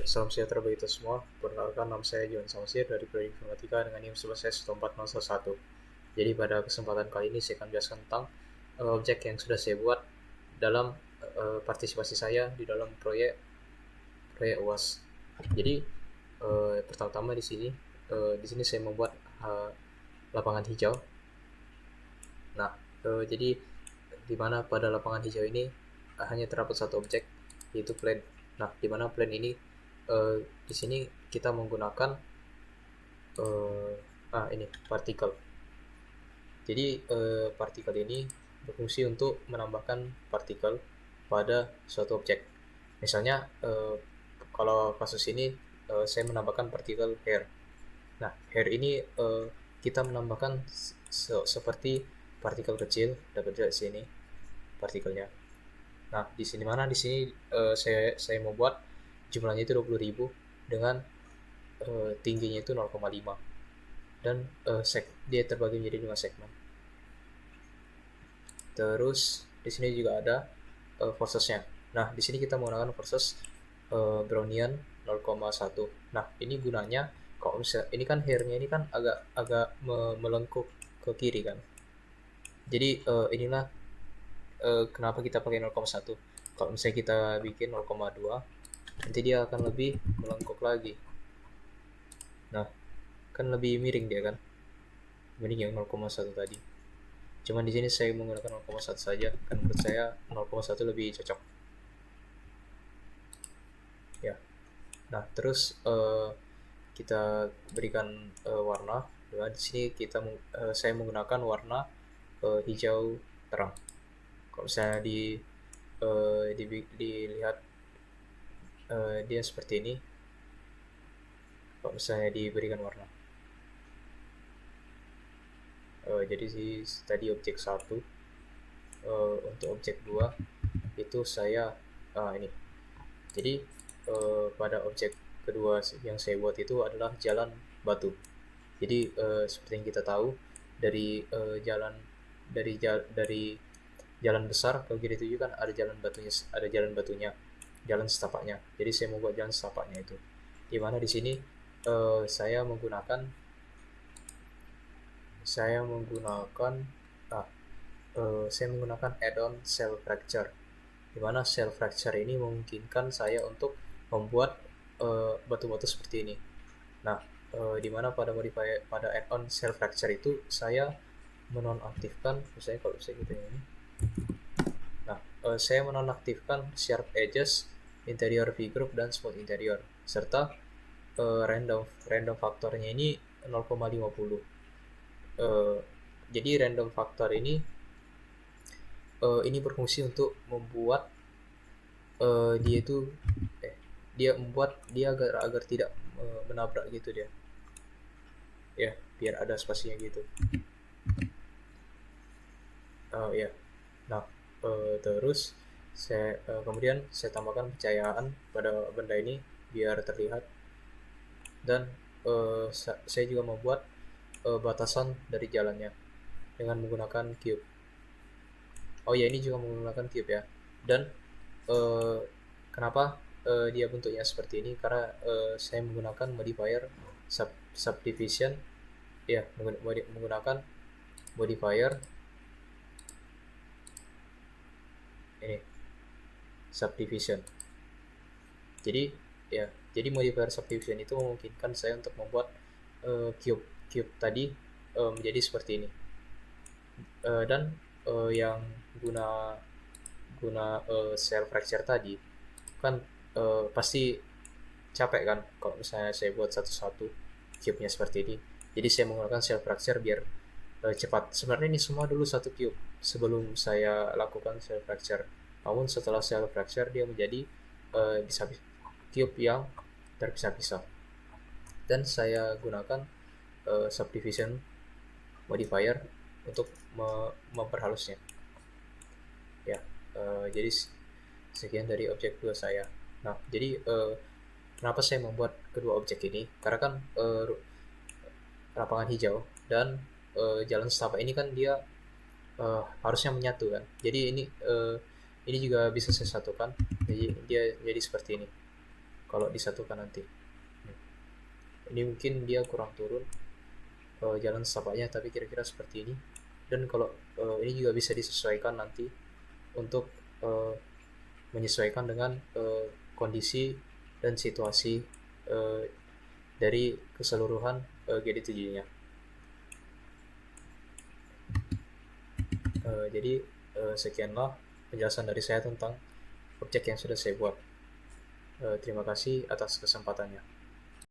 Salam sejahtera bagi kita semua. Perkenalkan, nama saya John Samsir dari Prodi Informatika dengan NIM 11S14011. Jadi pada kesempatan kali ini saya akan menjelaskan tentang objek yang sudah saya buat dalam partisipasi saya di dalam proyek UAS. Jadi pertama-tama di sini saya membuat lapangan hijau. Nah, jadi di mana pada lapangan hijau ini hanya terdapat satu objek, yaitu plane. Nah, di mana plane ini di sini kita menggunakan ini partikel. Jadi partikel ini berfungsi untuk menambahkan partikel pada suatu objek. Misalnya kalau kasus ini saya menambahkan partikel hair. Nah, hair ini kita menambahkan seperti partikel kecil, dapat dari sini partikelnya. Nah, di sini saya mau buat jumlahnya itu 20.000 dengan tingginya itu 0,5 dan dia terbagi menjadi 5 segmen. Terus di sini juga ada forcesnya. Nah, di sini kita menggunakan forces Brownian 0,1. Nah, ini gunanya kalau misalnya ini kan hairnya ini kan agak melengkung ke kiri kan. Jadi inilah kenapa kita pakai 0,1. Kalau misalnya kita bikin 0,2, nanti dia akan lebih melengkung lagi. Nah, kan lebih miring dia kan, miring yang 0,1 tadi. Cuman di sini saya menggunakan 0,1 saja, kan menurut saya 0,1 lebih cocok. Ya. Nah, terus kita berikan warna. Nah, di sini saya menggunakan warna hijau terang. Kalau misalnya dilihat dia seperti ini. Kalau misalnya diberikan warna. Jadi tadi objek 1, untuk objek 2 itu saya ini. Jadi pada objek kedua yang saya buat itu adalah jalan batu. Jadi seperti yang kita tahu dari jalan besar ke kiri itu kan ada jalan batunya, jalan setapaknya. Jadi saya mau buat jalan setapaknya itu. Di mana di sini saya menggunakan add-on cell fracture. Di mana cell fracture ini memungkinkan saya untuk membuat batu-batu seperti ini. Nah, di mana pada add-on cell fracture itu saya menonaktifkan, misalnya kalau saya gitu ini. Nah, saya menonaktifkan sharp edges, interior V-group dan smooth interior, serta random faktornya ini 0,50. Jadi random faktor ini berfungsi untuk membuat dia agar tidak menabrak gitu dia. Ya, biar ada spasinya gitu. Ya. Nah, terus kemudian saya tambahkan pencahayaan pada benda ini biar terlihat. Dan saya juga membuat batasan dari jalannya dengan menggunakan cube. Oh ya, ini juga menggunakan cube ya. Dan kenapa dia bentuknya seperti ini? Karena saya menggunakan modifier subdivision. Ya, menggunakan modifier ini subdivision. Jadi modifier subdivision itu memungkinkan saya untuk membuat cube tadi menjadi seperti ini. Dan yang guna cell fracture tadi kan pasti capek kan kalau misalnya saya buat satu-satu cube-nya seperti ini. Jadi saya menggunakan cell fracture biar cepat. Sebenarnya ini semua dulu satu cube sebelum saya lakukan cell fracture. Namun setelah cell fracture dia menjadi bisa cube yang terpisah-pisah. Dan saya gunakan subdivision modifier untuk memperhalusnya. Ya, jadi sekian dari objek 2 saya. Nah, jadi kenapa saya membuat kedua objek ini? Karena kan lapangan hijau dan jalan setapak ini kan dia harusnya menyatu kan. Jadi ini juga bisa saya satukan. Jadi dia jadi seperti ini. kalau disatukan nanti. Ini mungkin dia kurang turun jalan setapaknya, tapi kira-kira seperti ini. Dan kalau ini juga bisa disesuaikan nanti untuk menyesuaikan dengan kondisi dan situasi dari keseluruhan GD7-nya. Jadi sekianlah penjelasan dari saya tentang objek yang sudah saya buat. Terima kasih atas kesempatannya.